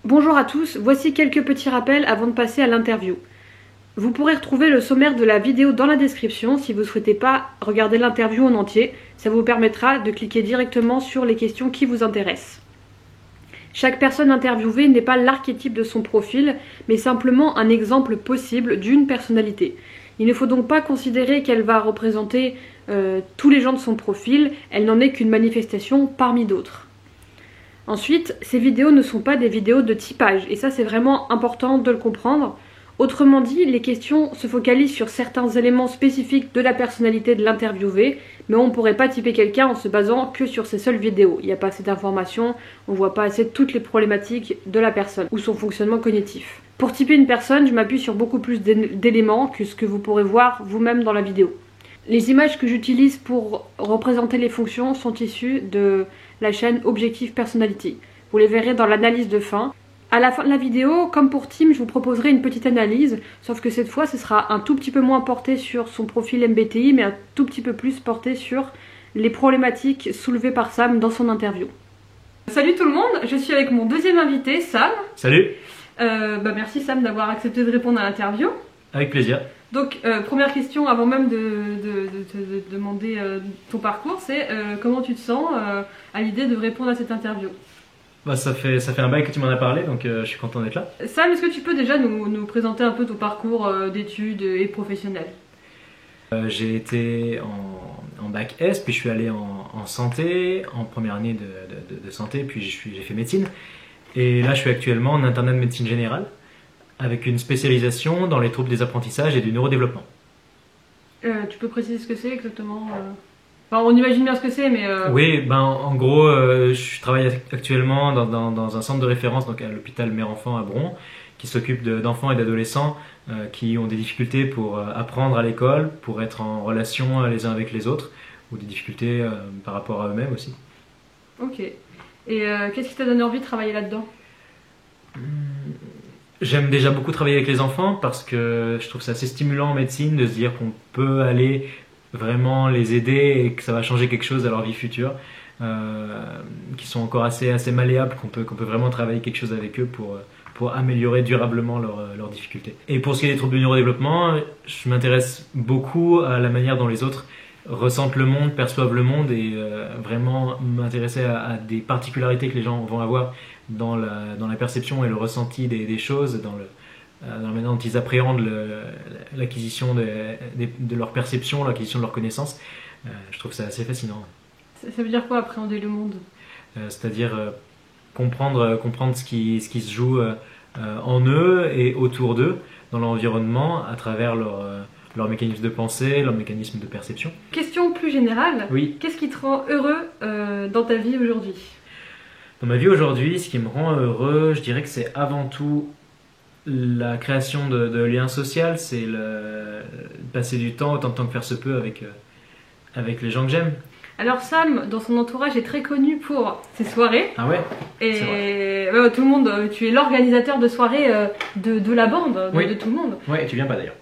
Bonjour à tous, voici quelques petits rappels avant de passer à l'interview. Vous pourrez retrouver le sommaire de la vidéo dans la description si vous ne souhaitez pas regarder l'interview en entier. Ça vous permettra de cliquer directement sur les questions qui vous intéressent. Chaque personne interviewée n'est pas l'archétype de son profil, mais simplement un exemple possible d'une personnalité. Il ne faut donc pas considérer qu'elle va représenter tous les gens de son profil, elle n'en est qu'une manifestation parmi d'autres. Ensuite, ces vidéos ne sont pas des vidéos de typage, et ça c'est vraiment important de le comprendre. Autrement dit, les questions se focalisent sur certains éléments spécifiques de la personnalité de l'interviewé, mais on ne pourrait pas typer quelqu'un en se basant que sur ces seules vidéos. Il n'y a pas assez d'informations, on ne voit pas assez toutes les problématiques de la personne ou son fonctionnement cognitif. Pour typer une personne, je m'appuie sur beaucoup plus d'éléments que ce que vous pourrez voir vous-même dans la vidéo. Les images que j'utilise pour représenter les fonctions sont issues de la chaîne Objectif Personality. Vous les verrez dans l'analyse de fin. À la fin de la vidéo, comme pour Tim, je vous proposerai une petite analyse, sauf que cette fois, ce sera un tout petit peu moins porté sur son profil MBTI, mais un tout petit peu plus porté sur les problématiques soulevées par Sam dans son interview. Salut tout le monde, je suis avec mon deuxième invité, Sam. Salut. Merci Sam d'avoir accepté de répondre à l'interview. Avec plaisir. Donc, première question, avant même de te demander ton parcours, c'est comment tu te sens à l'idée de répondre à cette interview? Bah, ça fait un bail que tu m'en as parlé, donc je suis content d'être là. Sam, est-ce que tu peux déjà nous présenter un peu ton parcours d'études et professionnel? J'ai été en bac S, puis je suis allé en santé, en première année de santé, puis j'ai fait médecine. Et là, je suis actuellement en internat de médecine générale, avec une spécialisation dans les troubles des apprentissages et du neurodéveloppement. Tu peux préciser ce que c'est exactement? Enfin, on imagine bien ce que c'est, mais... Oui, en gros, je travaille actuellement dans un centre de référence, donc à l'hôpital Mère-Enfant à Bron, qui s'occupe d'enfants et d'adolescents qui ont des difficultés pour apprendre à l'école, pour être en relation les uns avec les autres, ou des difficultés par rapport à eux-mêmes aussi. Ok. Et qu'est-ce qui t'a donné envie de travailler là-dedans? J'aime déjà beaucoup travailler avec les enfants parce que je trouve ça assez stimulant en médecine de se dire qu'on peut aller vraiment les aider et que ça va changer quelque chose à leur vie future, qui sont encore assez malléables, qu'on peut vraiment travailler quelque chose avec eux pour améliorer durablement leurs difficultés. Et pour ce qui est des troubles du neurodéveloppement, je m'intéresse beaucoup à la manière dont les autres ressentent le monde, perçoivent le monde, et vraiment m'intéresser à des particularités que les gens vont avoir dans la perception et le ressenti des choses, dans la manière dont ils appréhendent l'acquisition de leur perception, l'acquisition de leur connaissance. Je trouve ça assez fascinant. Ça veut dire quoi, appréhender le monde? C'est-à-dire comprendre ce qui se joue en eux et autour d'eux, dans l'environnement, à travers leur mécanisme de pensée, leur mécanisme de perception. Question plus générale, oui. Qu'est-ce qui te rend heureux dans ta vie aujourd'hui? Dans ma vie aujourd'hui, ce qui me rend heureux, je dirais que c'est avant tout la création de liens sociaux, c'est passer du temps, autant de temps que faire se peut, avec les gens que j'aime. Alors Sam, dans son entourage, est très connu pour ses soirées. Ah ouais? Et tout le monde, tu es l'organisateur de soirées de la bande, oui. de tout le monde. Ouais, et tu viens pas d'ailleurs.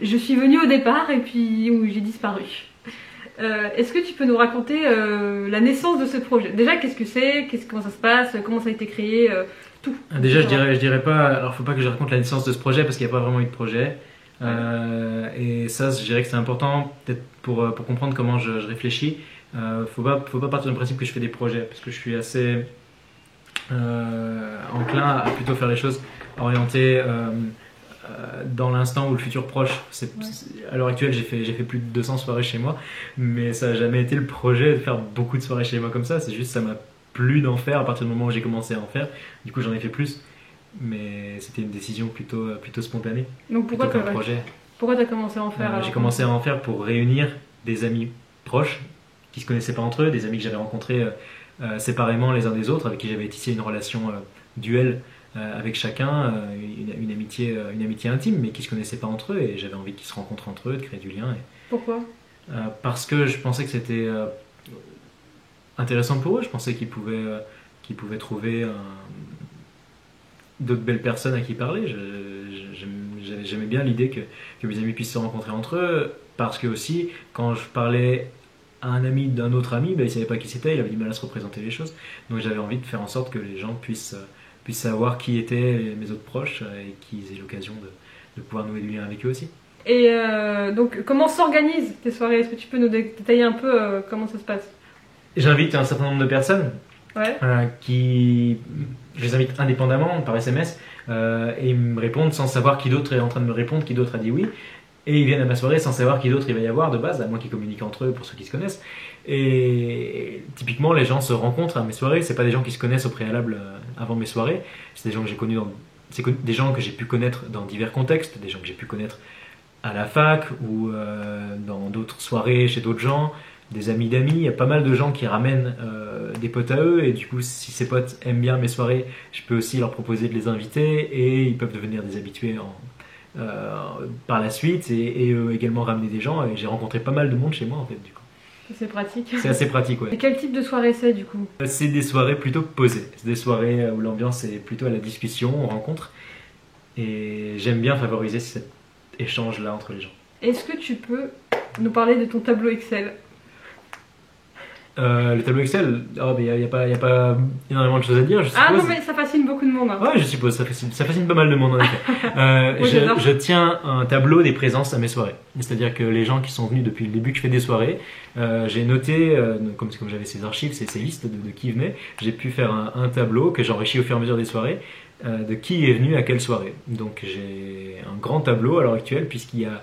Je suis venue au départ et puis j'ai disparu. Est-ce que tu peux nous raconter la naissance de ce projet? Déjà, qu'est-ce que c'est? Comment ça se passe? Comment ça a été créé? Tout. Déjà, je dirais pas. Alors, faut pas que je raconte la naissance de ce projet parce qu'il n'y a pas vraiment eu de projet. Et ça, je dirais que c'est important, peut-être pour comprendre comment je réfléchis. Faut pas partir du principe que je fais des projets parce que je suis assez enclin à plutôt faire les choses orientées dans l'instant ou le futur proche. À l'heure actuelle, j'ai fait plus de 200 soirées chez moi, mais ça n'a jamais été le projet de faire beaucoup de soirées chez moi comme ça. C'est juste ça m'a plu d'en faire à partir du moment où j'ai commencé à en faire. Du coup, j'en ai fait plus, mais c'était une décision plutôt spontanée. Donc pourquoi plutôt qu'un projet. Pourquoi tu as commencé à en faire? J'ai commencé à en faire pour réunir des amis proches qui se connaissaient pas entre eux, des amis que j'avais rencontrés séparément les uns des autres, avec qui j'avais tissé une relation duel avec chacun, une amitié intime, mais qui se connaissaient pas entre eux, et j'avais envie qu'ils se rencontrent entre eux, de créer du lien. Pourquoi? Parce que je pensais que c'était intéressant pour eux. Je pensais qu'ils pouvaient trouver d'autres belles personnes à qui parler. J'aimais bien l'idée que mes amis puissent se rencontrer entre eux, parce que aussi, quand je parlais à un ami d'un autre ami, il ne savait pas qui c'était, il avait du mal à se représenter les choses. Donc j'avais envie de faire en sorte que les gens puissent savoir qui étaient mes autres proches et qu'ils aient l'occasion de pouvoir nouer du lien avec eux aussi. Et donc, comment s'organisent tes soirées? Est-ce que tu peux nous détailler un peu comment ça se passe? J'invite un certain nombre de personnes Ouais. je les invite indépendamment par SMS et ils me répondent sans savoir qui d'autre est en train de me répondre, qui d'autre a dit oui. Et ils viennent à ma soirée sans savoir qui d'autre il va y avoir de base, à moins qu'ils communiquent entre eux pour ceux qui se connaissent. Et typiquement, les gens se rencontrent à mes soirées. C'est pas des gens qui se connaissent au préalable avant mes soirées. C'est des gens que j'ai connus des gens que j'ai pu connaître dans divers contextes, des gens que j'ai pu connaître à la fac ou dans d'autres soirées chez d'autres gens, des amis d'amis. Il y a pas mal de gens qui ramènent des potes à eux et du coup, si ces potes aiment bien mes soirées, je peux aussi leur proposer de les inviter et ils peuvent devenir des habitués par la suite et eux également ramener des gens. Et j'ai rencontré pas mal de monde chez moi en fait du coup. C'est pratique. C'est assez pratique, ouais. Et quel type de soirée c'est du coup? C'est des soirées plutôt posées. C'est des soirées où l'ambiance est plutôt à la discussion, on rencontre. Et j'aime bien favoriser cet échange-là entre les gens. Est-ce que tu peux nous parler de ton tableau Excel? Le tableau Excel, il n'y a pas énormément de choses à dire, je suppose. Ah non, mais ça fascine beaucoup de monde. Hein. Ouais, je suppose, ça fascine pas mal de monde en effet. Oui, je tiens un tableau des présences à mes soirées. C'est-à-dire que les gens qui sont venus depuis le début que je fais des soirées, j'ai noté, comme j'avais ces archives, ces listes de qui venait, j'ai pu faire un tableau que j'enrichis au fur et à mesure des soirées, de qui est venu à quelle soirée. Donc j'ai un grand tableau à l'heure actuelle, puisqu'il y a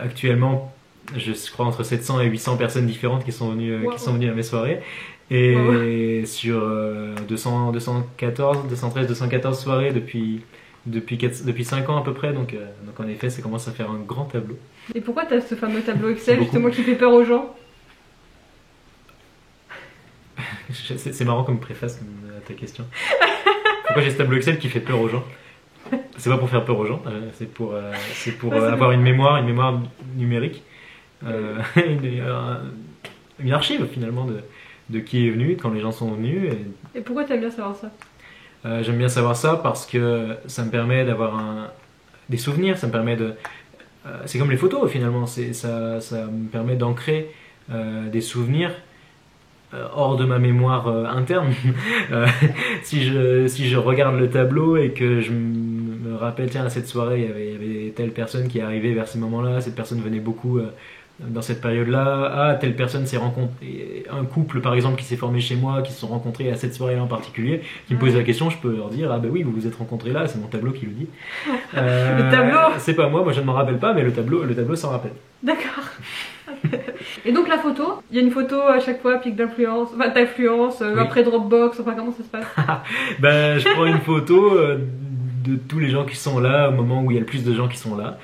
actuellement, je crois, entre 700 et 800 personnes différentes qui sont venues à mes soirées. Et sur 214, 213, 214 soirées depuis 5 ans à peu près. Donc en effet, ça commence à faire un grand tableau. Et pourquoi tu as ce fameux tableau Excel, justement, qui fait peur aux gens? C'est marrant comme préface à ta question. Pourquoi j'ai ce tableau Excel qui fait peur aux gens? C'est pas pour faire peur aux gens, c'est pour avoir une mémoire numérique. Une archive finalement de qui est venu, quand les gens sont venus. Et pourquoi tu aimes bien savoir ça? J'aime bien savoir ça parce que ça me permet d'avoir des souvenirs, ça me permet c'est comme les photos finalement, ça me permet d'ancrer des souvenirs hors de ma mémoire interne. Si je regarde le tableau et que je me rappelle, tiens, à cette soirée, il y avait telle personne qui est arrivée vers ces moments-là, cette personne venait beaucoup dans cette période-là, ah, telle personne s'est rencontrée, un couple par exemple qui s'est formé chez moi, qui se sont rencontrés à cette soirée-là en particulier, qui me pose la question, je peux leur dire, ah ben oui, vous vous êtes rencontrés là, c'est mon tableau qui le dit. Le tableau? C'est pas moi je ne m'en rappelle pas, mais le tableau s'en rappelle. D'accord. Et donc la photo, il y a une photo à chaque fois, pic d'influence, enfin d'influence, oui. Après Dropbox, enfin comment ça se passe? Ben, je prends une photo de tous les gens qui sont là au moment où il y a le plus de gens qui sont là.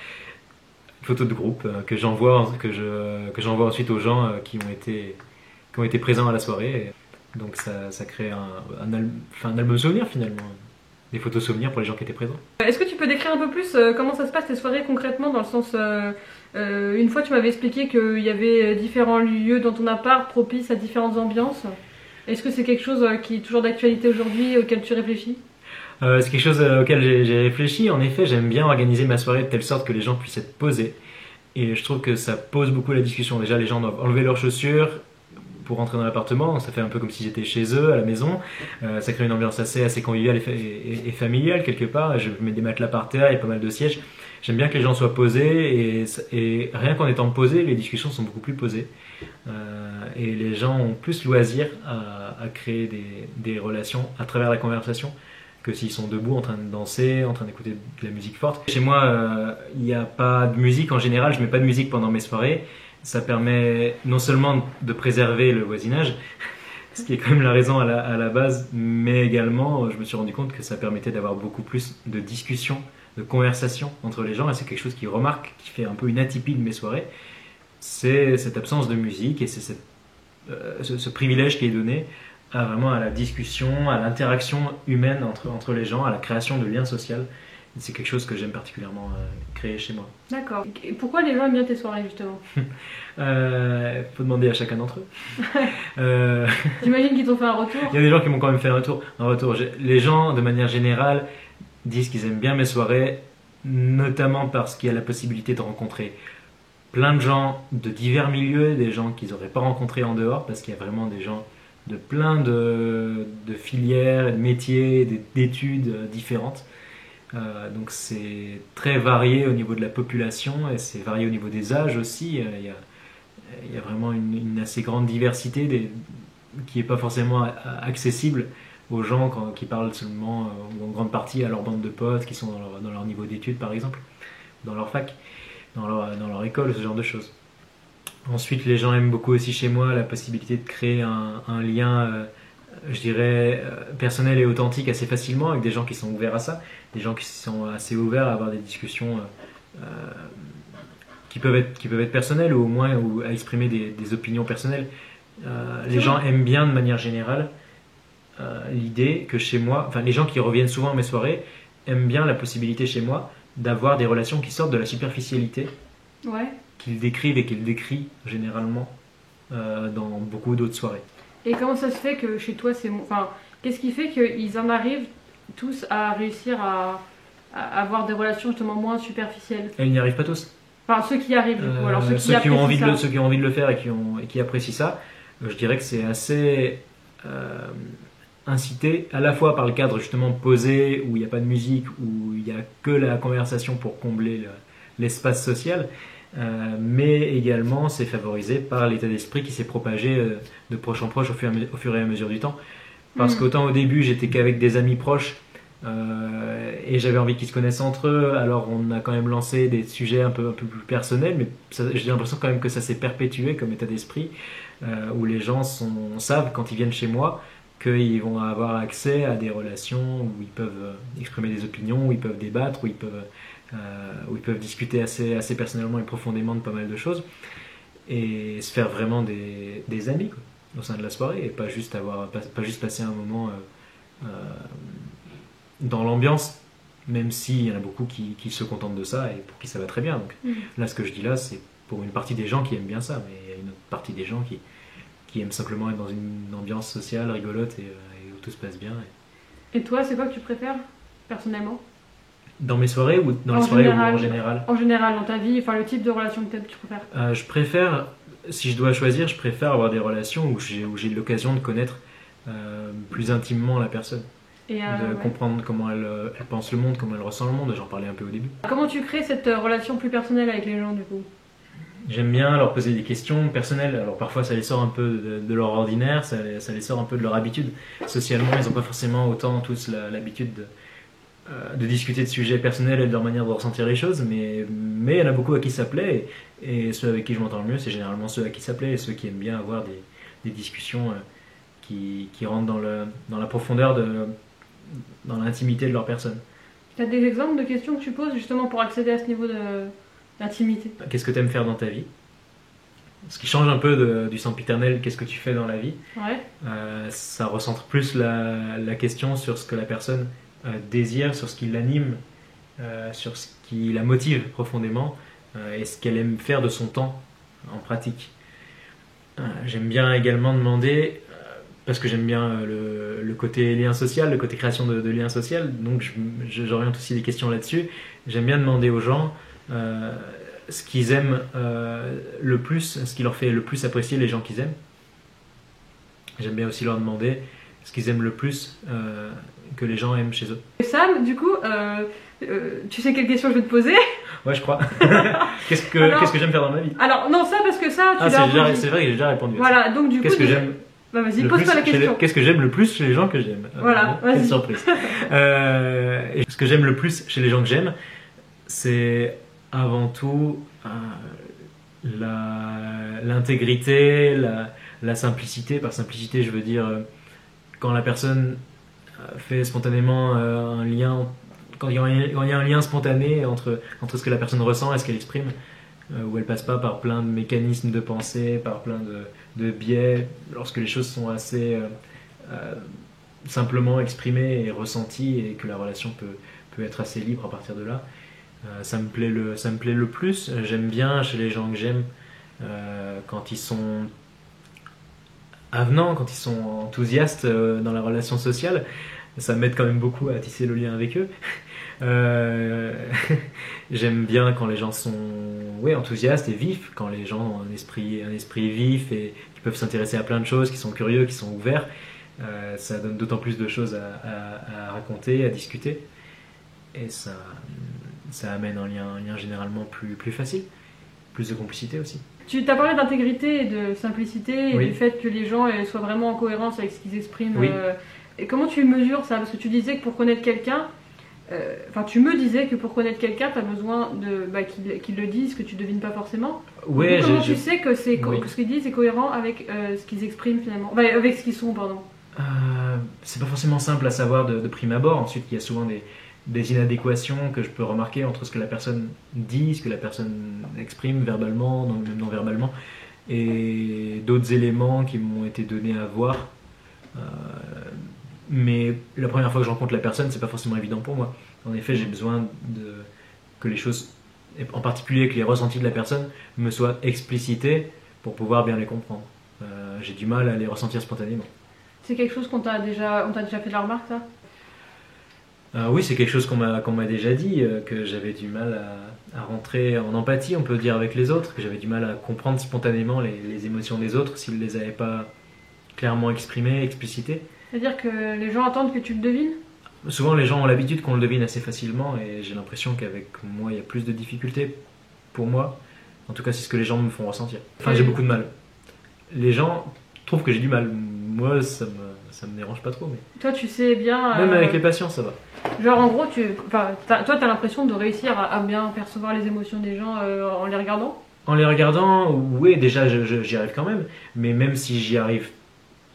Photo de groupe que j'envoie ensuite aux gens qui ont été présents à la soirée. Et donc ça crée un album souvenir finalement. Des photos souvenirs pour les gens qui étaient présents. Est-ce que tu peux décrire un peu plus comment ça se passe tes soirées concrètement, dans le sens une fois tu m'avais expliqué qu'il y avait différents lieux dans ton appart propices à différentes ambiances. Est-ce que c'est quelque chose qui est toujours d'actualité aujourd'hui, auquel tu réfléchis? C'est quelque chose auquel j'ai réfléchi. En effet, j'aime bien organiser ma soirée de telle sorte que les gens puissent être posés. Et je trouve que ça pose beaucoup la discussion. Déjà, les gens doivent enlever leurs chaussures pour rentrer dans l'appartement. Ça fait un peu comme si j'étais chez eux, à la maison. Ça crée une ambiance assez conviviale et familiale quelque part. Je mets des matelas par terre, il y a pas mal de sièges. J'aime bien que les gens soient posés. Et rien qu'en étant posés, les discussions sont beaucoup plus posées. Et les gens ont plus loisir à créer des relations à travers la conversation que s'ils sont debout en train de danser, en train d'écouter de la musique forte. Chez moi, il n'y a pas de musique en général, je mets pas de musique pendant mes soirées. Ça permet non seulement de préserver le voisinage, ce qui est quand même la raison à la base, mais également, je me suis rendu compte que ça permettait d'avoir beaucoup plus de discussions, de conversations entre les gens, et c'est quelque chose qui fait un peu une atypie de mes soirées. C'est cette absence de musique et c'est ce privilège qui est donné vraiment à la discussion, à l'interaction humaine entre les gens, à la création de liens sociaux. C'est quelque chose que j'aime particulièrement créer chez moi. D'accord. Et pourquoi les gens aiment bien tes soirées justement? Faut demander à chacun d'entre eux. J'imagine qu'ils t'ont fait un retour. Il y a des gens qui m'ont quand même fait un retour. Les gens, de manière générale, disent qu'ils aiment bien mes soirées, notamment parce qu'il y a la possibilité de rencontrer plein de gens de divers milieux, des gens qu'ils n'auraient pas rencontrés en dehors, parce qu'il y a vraiment des gens de plein de filières, de métiers, d'études différentes. Donc c'est très varié au niveau de la population et c'est varié au niveau des âges aussi. Il y a vraiment une assez grande diversité qui n'est pas forcément accessible aux gens qui parlent seulement ou en grande partie à leur bande de potes qui sont dans leur niveau d'études par exemple, dans leur fac, dans leur école, ce genre de choses. Ensuite, les gens aiment beaucoup aussi chez moi la possibilité de créer un lien, je dirais, personnel et authentique assez facilement avec des gens qui sont ouverts à ça, des gens qui sont assez ouverts à avoir des discussions qui peuvent être personnelles ou au moins à exprimer des opinions personnelles. Les gens aiment bien de manière générale l'idée que chez moi, enfin les gens qui reviennent souvent à mes soirées aiment bien la possibilité chez moi d'avoir des relations qui sortent de la superficialité. Ouais. Qu'ils décrivent et qu'ils décrient généralement dans beaucoup d'autres soirées. Et comment ça se fait que chez toi c'est... Enfin, qu'est-ce qui fait qu'ils en arrivent tous à réussir à avoir des relations justement moins superficielles? Et ils n'y arrivent pas tous. Enfin, ceux qui y arrivent du coup. Alors, ceux qui ont envie de le faire et qui apprécient ça, je dirais que c'est assez incité à la fois par le cadre justement posé où il n'y a pas de musique, où il n'y a que la conversation pour combler l'espace social. Mais également c'est favorisé par l'état d'esprit qui s'est propagé de proche en proche au fur et à mesure du temps, parce qu'autant au début j'étais qu'avec des amis proches et j'avais envie qu'ils se connaissent entre eux, alors on a quand même lancé des sujets un peu plus personnels, mais j'ai l'impression quand même que ça s'est perpétué comme état d'esprit où les gens savent quand ils viennent chez moi qu'ils vont avoir accès à des relations où ils peuvent exprimer des opinions, où ils peuvent débattre, où ils peuvent discuter assez personnellement et profondément de pas mal de choses et se faire vraiment des amis quoi, au sein de la soirée et pas juste passer un moment dans l'ambiance, même s'il y en a beaucoup qui se contentent de ça et pour qui ça va très bien. Donc, là ce que je dis là c'est pour une partie des gens qui aiment bien ça, mais il y a une autre partie des gens qui aiment simplement être dans une ambiance sociale rigolote et où tout se passe bien. Et toi c'est quoi que tu préfères personnellement? Dans mes soirées ou dans les soirées ou en général? En général, dans ta vie, enfin le type de relation que tu préfères? Je préfère, si je dois choisir, je préfère avoir des relations où j'ai l'occasion de connaître plus intimement la personne. Et de comprendre comment elle pense le monde, comment elle ressent le monde, j'en parlais un peu au début. Comment tu crées cette relation plus personnelle avec les gens du coup? J'aime bien leur poser des questions personnelles, alors parfois ça les sort un peu de leur ordinaire, ça les sort un peu de leur habitude. Socialement, ils n'ont pas forcément autant tous l'habitude de discuter de sujets personnels et de leur manière de ressentir les choses, mais il y en a beaucoup à qui ça plaît, et ceux avec qui je m'entends le mieux, c'est généralement ceux à qui ça plaît, et ceux qui aiment bien avoir des discussions qui rentrent dans la profondeur, dans l'intimité de leur personne. Tu as des exemples de questions que tu poses justement pour accéder à ce niveau d'intimité? Qu'est-ce que tu aimes faire dans ta vie? Ce qui change un peu du sempiternel, qu'est-ce que tu fais dans la vie? Ouais. Ça recentre plus la question sur ce que la personne désire, sur ce qui l'anime, sur ce qui la motive profondément et ce qu'elle aime faire de son temps en pratique. J'aime bien également demander, parce que j'aime bien le côté lien social, le côté création de lien social, donc j'oriente aussi des questions là-dessus. J'aime bien demander aux gens ce qu'ils aiment le plus, ce qui leur fait le plus apprécier les gens qu'ils aiment. J'aime bien aussi leur demander ce qu'ils aiment le plus que les gens aiment chez eux. Sam, du coup, tu sais quelle question je vais te poser? Ouais, je crois. Qu'est-ce que j'aime faire dans ma vie? Alors, non, ça parce que ça, tu l'as c'est vrai que j'ai déjà répondu. Voilà, donc du coup... Qu'est-ce que j'aime? Bah vas-y, pose-toi la question. Qu'est-ce que j'aime le plus chez les gens que j'aime? Voilà, vas-y. Quelle surprise. Et ce que j'aime le plus chez les gens que j'aime, c'est avant tout l'intégrité, la simplicité. Par simplicité, je veux dire quand la personne fait spontanément un lien, quand il y a un lien spontané entre ce que la personne ressent et ce qu'elle exprime, où elle passe pas par plein de mécanismes de pensée, par plein de biais, lorsque les choses sont assez simplement exprimées et ressenties et que la relation peut être assez libre à partir de là. Ça me plaît le plus. J'aime bien chez les gens que j'aime quand ils sont avenants, quand ils sont enthousiastes dans la relation sociale. Ça m'aide quand même beaucoup à tisser le lien avec eux. Euh, J'aime bien quand les gens sont enthousiastes et vifs, quand les gens ont un esprit vif et qui peuvent s'intéresser à plein de choses, qui sont curieux, qui sont ouverts. Ça donne d'autant plus de choses à raconter, à discuter. Et ça amène un lien généralement plus facile, plus de complicité aussi. Tu t'as parlé d'intégrité et de simplicité et Oui. du fait que les gens soient vraiment en cohérence avec ce qu'ils expriment. Oui. Et comment tu mesures ça? Parce que tu disais que pour connaître quelqu'un, tu me disais que pour connaître quelqu'un, tu as besoin qu'il le dise, que tu devines pas forcément. Ouais, Comment tu sais que, Oui. que ce qu'ils disent est cohérent avec ce qu'ils expriment finalement? Enfin, avec ce qu'ils sont, pardon. C'est pas forcément simple à savoir de prime abord. Ensuite, il y a souvent des inadéquations que je peux remarquer entre ce que la personne dit, ce que la personne exprime verbalement, même non verbalement, et d'autres éléments qui m'ont été donnés à voir. Mais la première fois que je rencontre la personne, c'est pas forcément évident pour moi. En effet, j'ai besoin que les choses, en particulier que les ressentis de la personne, me soient explicités pour pouvoir bien les comprendre. J'ai du mal à les ressentir spontanément. C'est quelque chose on t'a déjà fait de la remarque, ça? Oui, c'est quelque chose qu'on m'a déjà dit, que j'avais du mal à rentrer en empathie, on peut dire, avec les autres, que j'avais du mal à comprendre spontanément les émotions des autres s'ils ne les avaient pas clairement exprimées, explicitées. C'est-à-dire que les gens attendent que tu le devines? Souvent, les gens ont l'habitude qu'on le devine assez facilement, et j'ai l'impression qu'avec moi, il y a plus de difficultés pour moi. En tout cas, c'est ce que les gens me font ressentir. Enfin, j'ai beaucoup de mal. Les gens trouvent que j'ai du mal. Moi, ça me dérange pas trop. Mais... Toi, tu sais bien... Même avec les patients, ça va. Genre, en gros, toi, t'as l'impression de réussir à bien percevoir les émotions des gens en les regardant? En les regardant, oui, déjà, j'y arrive quand même. Mais même si j'y arrive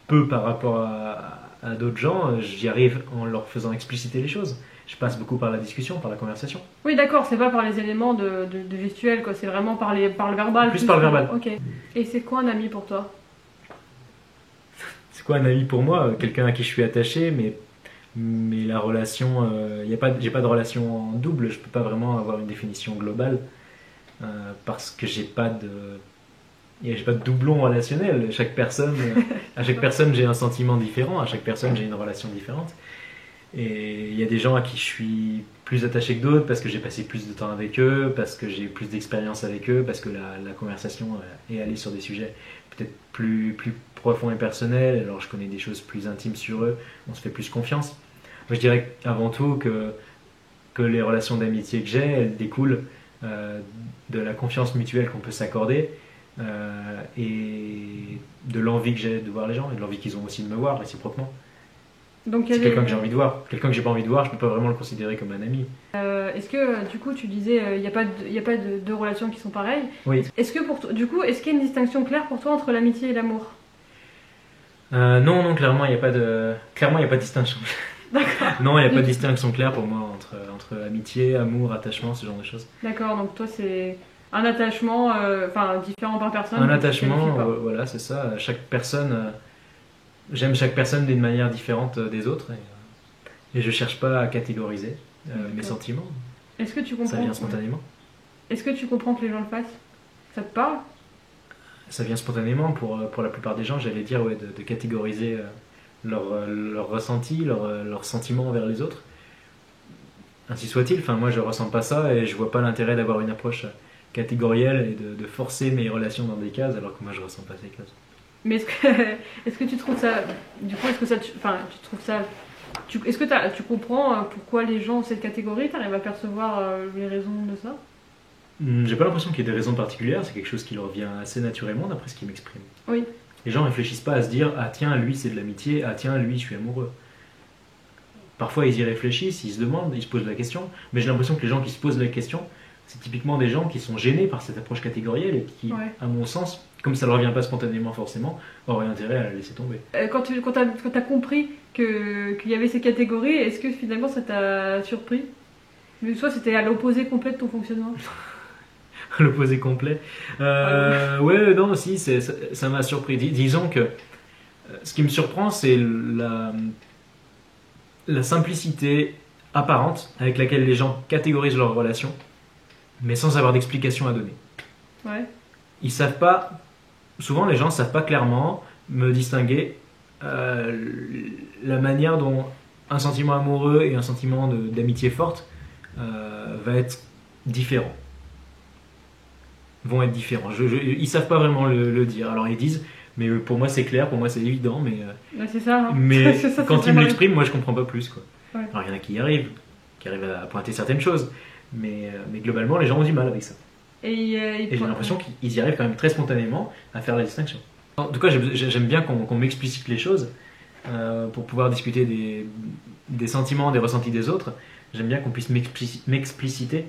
peu par rapport à d'autres gens, j'y arrive en leur faisant expliciter les choses. Je passe beaucoup par la discussion, par la conversation. Oui, d'accord, c'est pas par les éléments de gestuels, quoi. C'est vraiment par le verbal. Plus par le verbal. Ok. Et c'est quoi un ami pour toi? C'est quoi un ami pour moi? Quelqu'un à qui je suis attaché, mais la relation, j'ai pas de relation en double. Je peux pas vraiment avoir une définition globale parce que j'ai pas de doublon relationnel. À chaque personne, j'ai un sentiment différent. À chaque personne, j'ai une relation différente. Et il y a des gens à qui je suis plus attaché que d'autres parce que j'ai passé plus de temps avec eux, parce que j'ai plus d'expérience avec eux, parce que la conversation est allée sur des sujets peut-être plus profonds et personnels. Alors je connais des choses plus intimes sur eux, on se fait plus confiance. Moi, je dirais avant tout que les relations d'amitié que j'ai, elles découlent de la confiance mutuelle qu'on peut s'accorder et de l'envie que j'ai de voir les gens et de l'envie qu'ils ont aussi de me voir réciproquement. Donc, c'est quelqu'un que j'ai envie de voir. Quelqu'un que j'ai pas envie de voir, je peux pas vraiment le considérer comme un ami. Est-ce que, du coup, tu disais il n'y a pas de deux relations qui sont pareilles? Oui. Est-ce que du coup, est-ce qu'il y a une distinction claire pour toi entre l'amitié et l'amour? Non, clairement, il n'y a pas de distinction. D'accord. Non, il n'y a pas de distinction claire pour moi entre amitié, amour, attachement, ce genre de choses. D'accord, donc toi, c'est un attachement différent par personne. Un attachement, voilà, c'est ça. Chaque personne... J'aime chaque personne d'une manière différente des autres et je cherche pas à catégoriser mes sentiments. Est-ce que tu comprends? Ça vient spontanément. Est-ce que tu comprends que les gens le fassent? Ça te parle? Ça vient spontanément pour la plupart des gens, j'allais dire, de catégoriser leur ressenti, leur sentiment envers les autres. Ainsi soit-il, enfin, moi je ressens pas ça et je vois pas l'intérêt d'avoir une approche catégorielle et de forcer mes relations dans des cases alors que moi je ressens pas ces cases. Mais est-ce que tu trouves ça... Du coup, est-ce que ça... tu trouves ça... Est-ce que tu comprends pourquoi les gens ont cette catégorie? Tu arrives à percevoir les raisons de ça? J'ai pas l'impression qu'il y ait des raisons particulières, c'est quelque chose qui leur vient assez naturellement d'après ce qu'ils m'expriment. Oui. Les gens réfléchissent pas à se dire « Ah tiens, lui c'est de l'amitié, ah tiens, lui je suis amoureux ». Parfois ils y réfléchissent, ils se demandent, ils se posent la question, mais j'ai l'impression que les gens qui se posent la question, c'est typiquement des gens qui sont gênés par cette approche catégorielle et qui, à mon sens, comme ça ne leur vient pas spontanément forcément, auraient intérêt à la laisser tomber. Quand t'as compris qu'il y avait ces catégories, est-ce que finalement ça t'a surpris? Mais soit c'était à l'opposé complet de ton fonctionnement? L'opposé complet. Ouais, non, si, ça m'a surpris. Disons que ce qui me surprend, c'est la simplicité apparente avec laquelle les gens catégorisent leurs relations, mais sans avoir d'explication à donner. Ouais. Ils savent pas. Souvent, les gens ne savent pas clairement me distinguer la manière dont un sentiment amoureux et un sentiment d'amitié forte va être différent. Vont être différents. Ils savent pas vraiment le dire. Alors ils disent, mais pour moi c'est clair, pour moi c'est évident, mais, c'est ça, hein. mais Ça, quand c'est ils me vraiment- l'expriment, moi je comprends pas plus, quoi. Ouais. Alors il y en a qui arrivent à pointer certaines choses, mais globalement les gens ont du mal avec ça. Et Et j'ai l'impression qu'ils y arrivent quand même très spontanément à faire la distinction. En tout cas, j'aime bien qu'on m'explicite les choses pour pouvoir discuter des sentiments, des ressentis des autres. J'aime bien qu'on puisse m'expliciter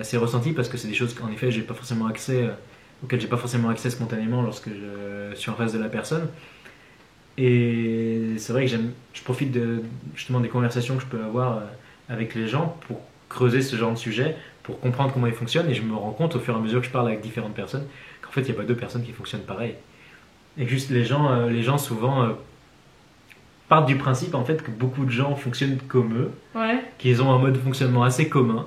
ces ressentis parce que c'est des choses qu'en effet j'ai pas forcément accès, auxquelles j'ai pas forcément accès spontanément lorsque je suis en face de la personne. Et c'est vrai que je profite justement des conversations que je peux avoir avec les gens pour creuser ce genre de sujet, pour comprendre comment ils fonctionnent, et je me rends compte au fur et à mesure que je parle avec différentes personnes qu'en fait il n'y a pas deux personnes qui fonctionnent pareil. Et que juste les gens souvent partent du principe en fait que beaucoup de gens fonctionnent comme eux, Ouais. qu'ils ont un mode de fonctionnement assez commun,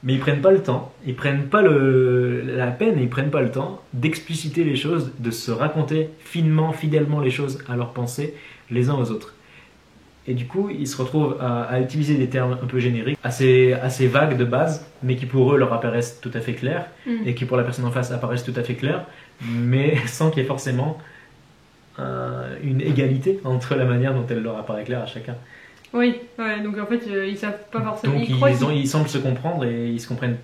mais ils prennent pas le temps, ils prennent pas la peine et ils prennent pas le temps d'expliciter les choses, de se raconter finement, fidèlement les choses à leurs pensées les uns aux autres. Et du coup, ils se retrouvent à utiliser des termes un peu génériques, assez vagues de base, mais qui pour eux leur apparaissent tout à fait clairs, et qui pour la personne en face apparaissent tout à fait clairs, mais sans qu'il y ait forcément une égalité entre la manière dont elle leur apparaît claire à chacun. Oui, ouais, donc en fait, ils savent pas forcément. Donc croient ils semblent se comprendre et ils se comprennent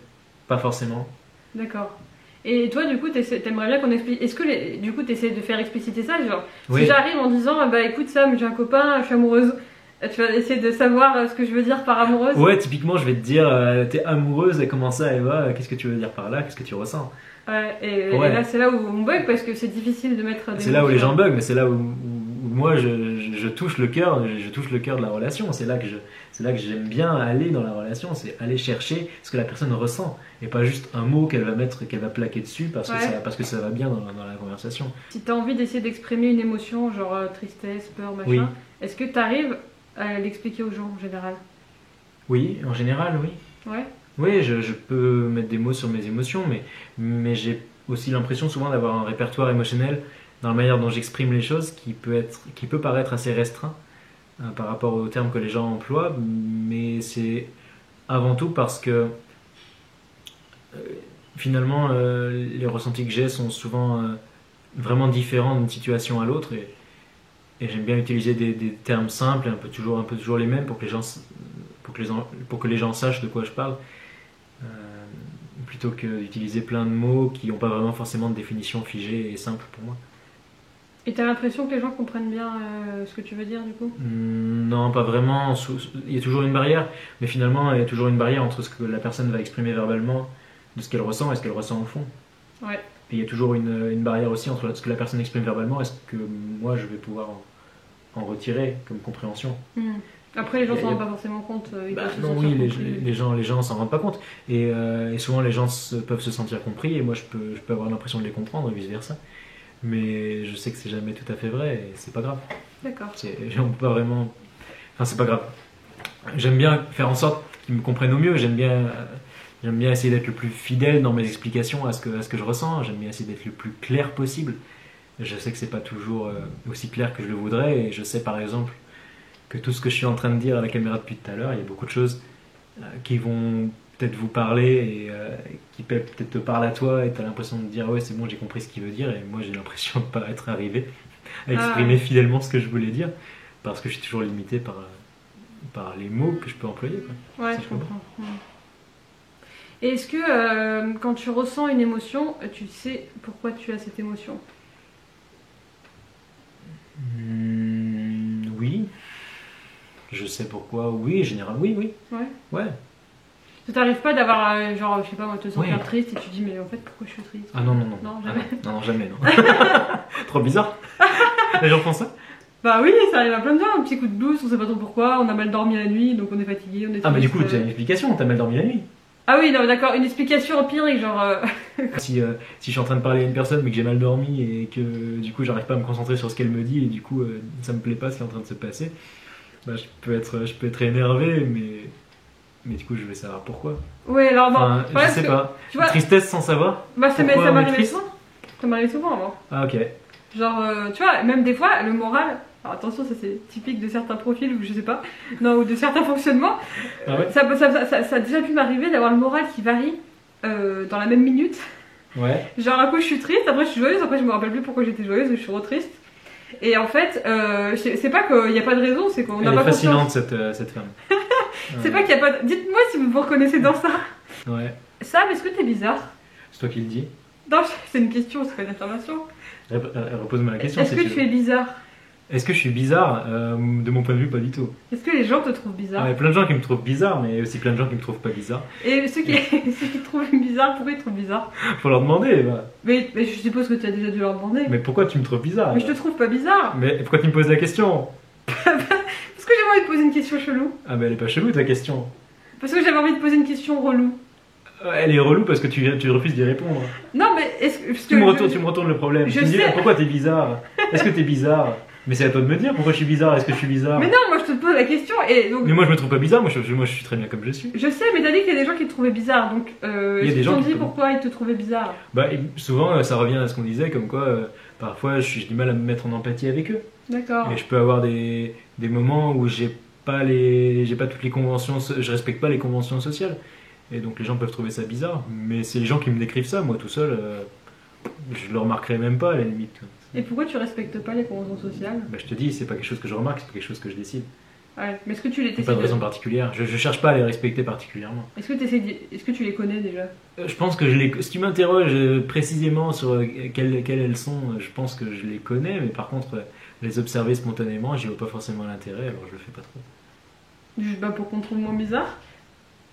pas forcément. D'accord. Et toi, du coup, t'aimerais bien qu'on explique. Est-ce que du coup, t'essaies de faire expliciter ça, genre, Oui. si j'arrive en disant, bah écoute Sam, j'ai un copain, je suis amoureuse, tu vas essayer de savoir ce que je veux dire par amoureuse. Ouais, typiquement, je vais te dire, t'es amoureuse et comment ça, Eva, qu'est-ce que tu veux dire par là, qu'est-ce que tu ressens? Ouais, et Ouais. là, c'est là où on bug parce que c'est difficile de mettre des C'est là mots où les sur- gens bug, mais c'est là où moi je touche le cœur, je touche le cœur de la relation. C'est là que j'aime bien aller dans la relation, c'est aller chercher ce que la personne ressent et pas juste un mot qu'elle va plaquer dessus parce Ouais. parce que ça va bien dans la conversation. Si t'as envie d'essayer d'exprimer une émotion, genre tristesse, peur, machin, Oui. est-ce que t'arrives à l'expliquer aux gens en général? Oui, en général, oui. Ouais. Oui, je peux mettre des mots sur mes émotions, mais j'ai aussi l'impression souvent d'avoir un répertoire émotionnel dans la manière dont j'exprime les choses qui peut paraître assez restreint par rapport aux termes que les gens emploient, mais c'est avant tout parce que finalement les ressentis que j'ai sont souvent vraiment différents d'une situation à l'autre et j'aime bien utiliser des termes simples et un peu toujours les mêmes pour que les gens sachent de quoi je parle. Plutôt que d'utiliser plein de mots qui n'ont pas vraiment forcément de définition figée et simple pour moi. Et t'as l'impression que les gens comprennent bien ce que tu veux dire du coup? Non, pas vraiment. Il y a toujours une barrière, mais finalement, il y a toujours une barrière entre ce que la personne va exprimer verbalement, de ce qu'elle ressent et ce qu'elle ressent au fond. Ouais. Et il y a toujours une barrière aussi entre ce que la personne exprime verbalement et ce que moi je vais pouvoir en retirer comme compréhension. Après, les gens Y a- s'en y a- rendent pas forcément compte. Ils Bah, peuvent se non, sentir oui, compris. les gens s'en rendent pas compte. Et souvent, les gens peuvent se sentir compris, et moi, je peux avoir l'impression de les comprendre, et vice-versa. Mais je sais que c'est jamais tout à fait vrai, et c'est pas grave. D'accord. On peut pas vraiment... Enfin, c'est pas grave. J'aime bien faire en sorte qu'ils me comprennent au mieux. J'aime bien essayer d'être le plus fidèle dans mes explications à ce que je ressens. J'aime bien essayer d'être le plus clair possible. Je sais que c'est pas toujours aussi clair que je le voudrais, et je sais par exemple que tout ce que je suis en train de dire à la caméra depuis tout à l'heure, il y a beaucoup de choses qui vont peut-être vous parler et qui peuvent peut-être te parler à toi et tu as l'impression de dire ouais c'est bon j'ai compris ce qu'il veut dire et moi j'ai l'impression de pas être arrivé à exprimer fidèlement ce que je voulais dire parce que je suis toujours limité par les mots que je peux employer quoi. Ouais, Ça, je comprends. Et est-ce que quand tu ressens une émotion, tu sais pourquoi tu as cette émotion? Oui. Je sais pourquoi, oui, en général, oui. Ouais. Ouais. Ça t'arrive pas d'avoir, genre, je sais pas, moi, te sentir Ouais. triste et tu te dis, mais en fait, pourquoi je suis triste? Ah non. Non, jamais. Non, jamais, non. Trop bizarre. Les gens font ça. Bah oui, ça arrive à plein de gens, un petit coup de blues, on sait pas trop pourquoi, on a mal dormi la nuit, donc on est fatigué, on est Ah mais du triste. coup, tu as une explication, t'as mal dormi la nuit. Ah oui, non, d'accord, une explication empirique, genre... Si je suis en train de parler à une personne mais que j'ai mal dormi et que du coup j'arrive pas à me concentrer sur ce qu'elle me dit et du coup ça me plaît pas ce qui est en train de se passer, bah, je peux être énervé mais du coup je vais savoir pourquoi. Ouais, alors non, Enfin, voilà, je sais parce que, pas. tu vois, Tristesse sans savoir. bah, ça pourquoi on est m'arrivait triste souvent. Ça m'arrivait souvent avant. Ah ok. Genre, tu vois, même des fois, le moral, Alors attention, ça c'est typique de certains profils ou je sais pas, non, ou de certains fonctionnements. Ah ouais? Ça a déjà pu m'arriver d'avoir le moral qui varie dans la même minute. Ouais. Genre un coup je suis triste, après je suis joyeuse, après je me rappelle plus pourquoi j'étais joyeuse, je suis trop triste. Et en fait, c'est pas qu'il n'y a pas de raison, c'est qu'on n'a Elle pas est fascinante conscience. cette femme. C'est pas qu'il y a pas de... Dites-moi si vous vous reconnaissez dans ça. Ouais. Sam, est-ce que t'es bizarre? C'est toi qui le dis. Non, c'est une question, c'est pas une affirmation. Repose-moi la question Est-ce si que tu tu veux. es bizarre? Est-ce que je suis bizarre? De mon point de vue, pas du tout. Est-ce que les gens te trouvent bizarre? Ah, il y a plein de gens qui me trouvent bizarre, mais aussi plein de gens qui me trouvent pas bizarre. Et ceux qui te trouvent bizarre, pourquoi ils te trouvent bizard? Faut leur demander. Bah. Mais je suppose que tu as déjà dû leur demander. Mais pourquoi tu me trouves bizarre? Mais je te trouve pas bizarre. Mais pourquoi tu me poses la question? Parce que j'avais envie de poser une question chelou. Ah, bah elle est pas chelou ta question. Parce que j'avais envie de poser une question relou. Elle est relou parce que tu refuses d'y répondre. Non, mais est-ce que. parce Tu me que retournes le problème. je Tu me dis sais. pourquoi t'es bizarre? Est-ce que t'es bizarre? Mais c'est à toi de me dire pourquoi je suis bizarre. Est-ce que je suis bizarre? Mais non, moi je te pose la question et donc. Mais moi je me trouve pas bizarre. Moi je suis très bien comme je suis. Je sais, mais t'as dit qu'il y a des gens qui te trouvaient bizarre, donc Il y a est-ce des qu'ils gens t'ont qui dit te- pourquoi ils te trouvaient bizarre? Bah et souvent ça revient à ce qu'on disait comme quoi parfois j'ai du mal à me mettre en empathie avec eux. D'accord. Et je peux avoir des moments où j'ai pas toutes les conventions, je respecte pas les conventions sociales. Et donc les gens peuvent trouver ça bizarre. Mais c'est les gens qui me décrivent ça, moi tout seul, je le remarquerai même pas à la limite. Et pourquoi tu respectes pas les conventions sociales? Bah, je te dis, c'est pas quelque chose que je remarque, c'est pas quelque chose que je décide. Ouais, mais est-ce que tu les Pas de raison particulière. Je cherche pas à les respecter particulièrement. Est-ce que est-ce que tu les connais déjà? Je pense que si tu m'interroges précisément sur quelles elles sont, je pense que je les connais, mais par contre, les observer spontanément, j'y vois pas forcément l'intérêt, alors je le fais pas trop. Juste pour qu'on te trouve moins bizarre?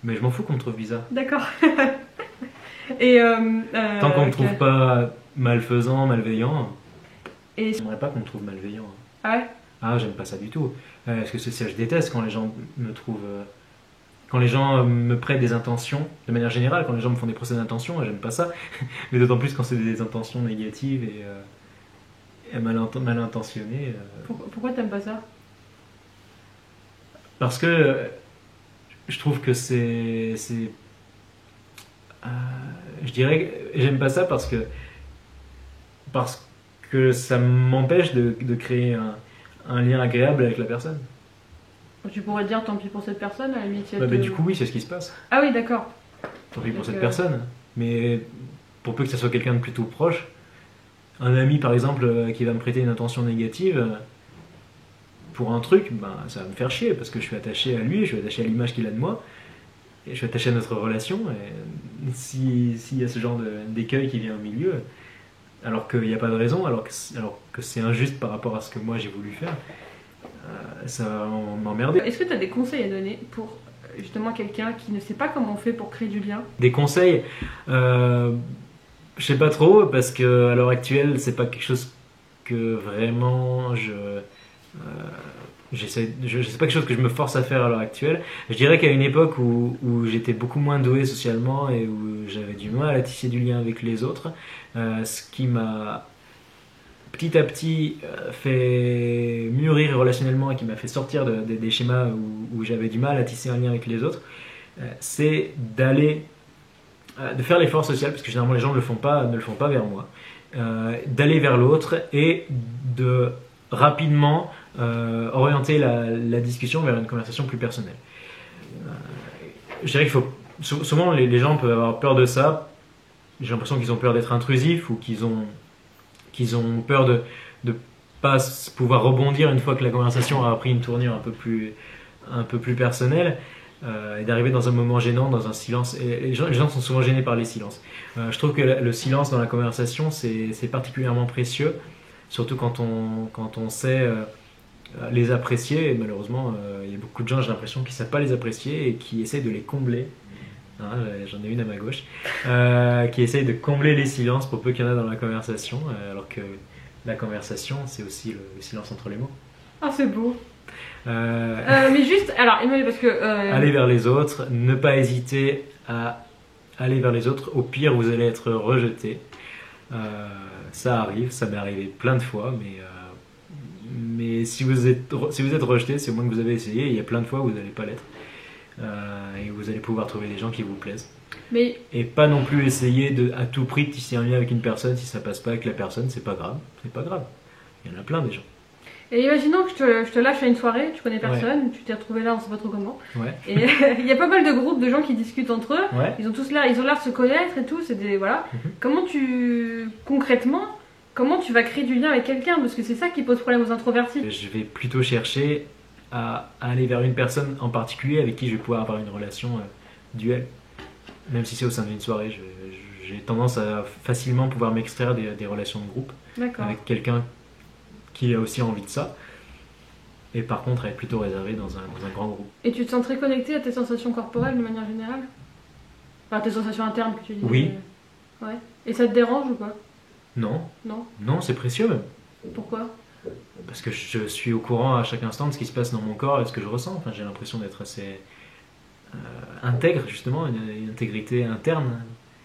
Mais je m'en fous qu'on me trouve bizarre. D'accord. Et Tant qu'on me ok. trouve pas malfaisant, malveillant, Et... j'aimerais pas qu'on me trouve malveillant. Ah ouais? Ah, j'aime pas ça du tout. Parce que c'est ça, je déteste quand les gens me trouvent. Quand les gens me prêtent des intentions, de manière générale, quand les gens me font des procès d'intention, j'aime pas ça. Mais d'autant plus quand c'est des intentions négatives et mal intentionnées. Pourquoi t'aimes pas ça? Parce que je trouve que je dirais que j'aime pas ça parce que ça m'empêche de créer un lien agréable avec la personne. Tu pourrais dire tant pis pour cette personne, à la limite. Bah, du coup, oui, c'est ce qui se passe. Ah oui, d'accord. Tant pis pour Donc, cette personne. Mais pour peu que ça soit quelqu'un de plutôt proche, un ami par exemple qui va me prêter une intention négative pour un truc, ben, ça va me faire chier parce que je suis attaché à lui, je suis attaché à l'image qu'il a de moi, et je suis attaché à notre relation. Et s'il y a ce genre d'écueil qui vient au milieu, alors qu'il n'y a pas de raison, alors que c'est injuste par rapport à ce que moi j'ai voulu faire, ça va m'emmerder. Est-ce que tu as des conseils à donner pour justement quelqu'un qui ne sait pas comment on fait pour créer du lien? Des conseils, je sais pas trop parce que à l'heure actuelle c'est pas quelque chose que vraiment c'est pas quelque chose que je me force à faire à l'heure actuelle. Je dirais qu'à une époque où j'étais beaucoup moins doué socialement et où j'avais du mal à tisser du lien avec les autres, ce qui m'a petit à petit fait mûrir relationnellement et qui m'a fait sortir des schémas où j'avais du mal à tisser un lien avec les autres, c'est de faire l'effort social, parce que généralement les gens ne le font pas vers moi, d'aller vers l'autre et de rapidement orienter la discussion vers une conversation plus personnelle. Je dirais qu'il faut souvent les gens peuvent avoir peur de ça. J'ai l'impression qu'ils ont peur d'être intrusifs ou qu'ils ont peur de pas pouvoir rebondir une fois que la conversation a pris une tournure un peu plus personnelle, et d'arriver dans un moment gênant, dans un silence. Et les gens sont souvent gênés par les silences. Je trouve que le silence dans la conversation c'est particulièrement précieux, surtout quand on sait les apprécier. Et malheureusement il y a beaucoup de gens, j'ai l'impression, qui ne savent pas les apprécier et qui essayent de les combler. Hein, j'en ai une à ma gauche qui essaye de combler les silences pour peu qu'il y en a dans la conversation, alors que la conversation c'est aussi le silence entre les mots. Ah, c'est beau. Mais juste, alors, Emmanuel, parce que... Aller vers les autres, ne pas hésiter à aller vers les autres. Au pire, vous allez être rejeté. Ça arrive, ça m'est arrivé plein de fois, mais si vous êtes rejeté, c'est au moins que vous avez essayé. Il y a plein de fois où vous n'allez pas l'être. Et vous allez pouvoir trouver des gens qui vous plaisent. Mais... Et pas non plus essayer à tout prix de tisser un lien avec une personne. Si ça passe pas avec la personne, c'est pas grave. C'est pas grave. Il y en a plein des gens. Et imaginons que je te lâche à une soirée, tu connais personne, tu t'es retrouvé là, on sait pas trop comment. Ouais. Et il y a pas mal de groupes de gens qui discutent entre eux. Ouais. Ils ont l'air de se connaître et tout. Voilà. Comment concrètement, comment tu vas créer du lien avec quelqu'un? Parce que c'est ça qui pose problème aux introvertis. Je vais plutôt chercher à aller vers une personne en particulier avec qui je vais pouvoir avoir une relation duel. Même si c'est au sein d'une soirée, j'ai tendance à facilement pouvoir m'extraire des relations de groupe avec quelqu'un qui a aussi envie de ça. Et par contre, être plutôt réservé dans un grand groupe. Et tu te sens très connecté à tes sensations corporelles de manière générale? Enfin, tes sensations internes que tu dis. Oui. Ouais. Et ça te dérange ou pas? Non. Non. Non, c'est précieux même. Pourquoi? Parce que je suis au courant à chaque instant de ce qui se passe dans mon corps et de ce que je ressens. Enfin, j'ai l'impression d'être assez intègre, justement, une intégrité interne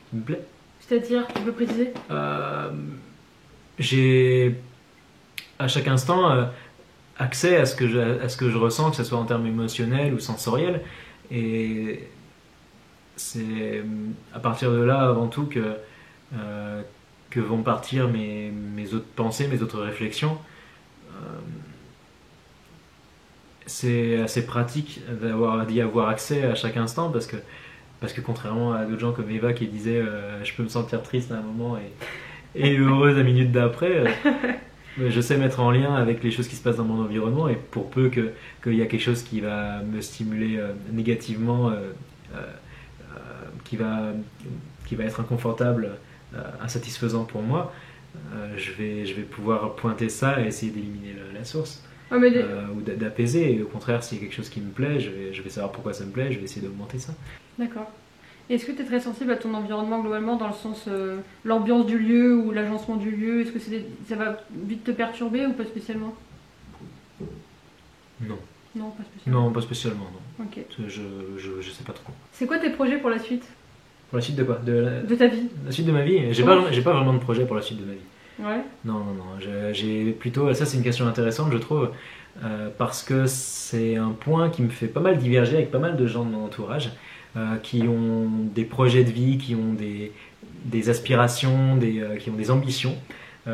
qui me plaît. C'est-à-dire, tu peux préciser? J'ai à chaque instant accès à ce que je ressens, que ce soit en termes émotionnels ou sensoriels. Et c'est à partir de là, avant tout, que vont partir mes autres pensées, mes autres réflexions. C'est assez pratique d'y avoir accès à chaque instant parce que contrairement à d'autres gens comme Eva qui disait je peux me sentir triste à un moment et heureuse la minute d'après, je sais mettre en lien avec les choses qui se passent dans mon environnement, et pour peu qu'il y a quelque chose qui va me stimuler négativement, qui va être inconfortable, insatisfaisant pour moi, je vais pouvoir pointer ça et essayer d'éliminer la source. Ou d'apaiser. Et au contraire, s'il y a quelque chose qui me plaît, je vais savoir pourquoi ça me plaît, je vais essayer d'augmenter ça. D'accord. Est-ce que tu es très sensible à ton environnement globalement, dans le sens l'ambiance du lieu ou l'agencement du lieu? Est-ce que ça va vite te perturber ou pas spécialement? Non. Non, pas spécialement. Non, pas spécialement, non. Ok. Je sais pas trop. C'est quoi tes projets pour la suite? Pour la suite de quoi? De ta vie? La suite de ma vie? J'ai pas vraiment de projet pour la suite de ma vie. Ouais. Non. J'ai plutôt. Ça, c'est une question intéressante, je trouve, parce que c'est un point qui me fait pas mal diverger avec pas mal de gens de mon entourage qui ont des projets de vie, qui ont des aspirations, qui ont des ambitions.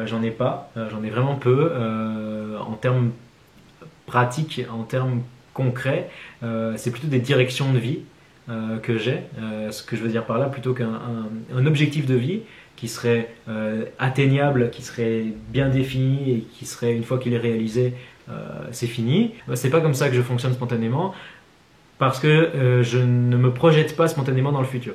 J'en ai pas, j'en ai vraiment peu. En termes pratiques, en termes concrets, c'est plutôt des directions de vie que j'ai. Ce que je veux dire par là, plutôt qu'un objectif de vie qui serait atteignable, qui serait bien défini et qui serait, une fois qu'il est réalisé, c'est fini. C'est pas comme ça que je fonctionne spontanément, parce que je ne me projette pas spontanément dans le futur.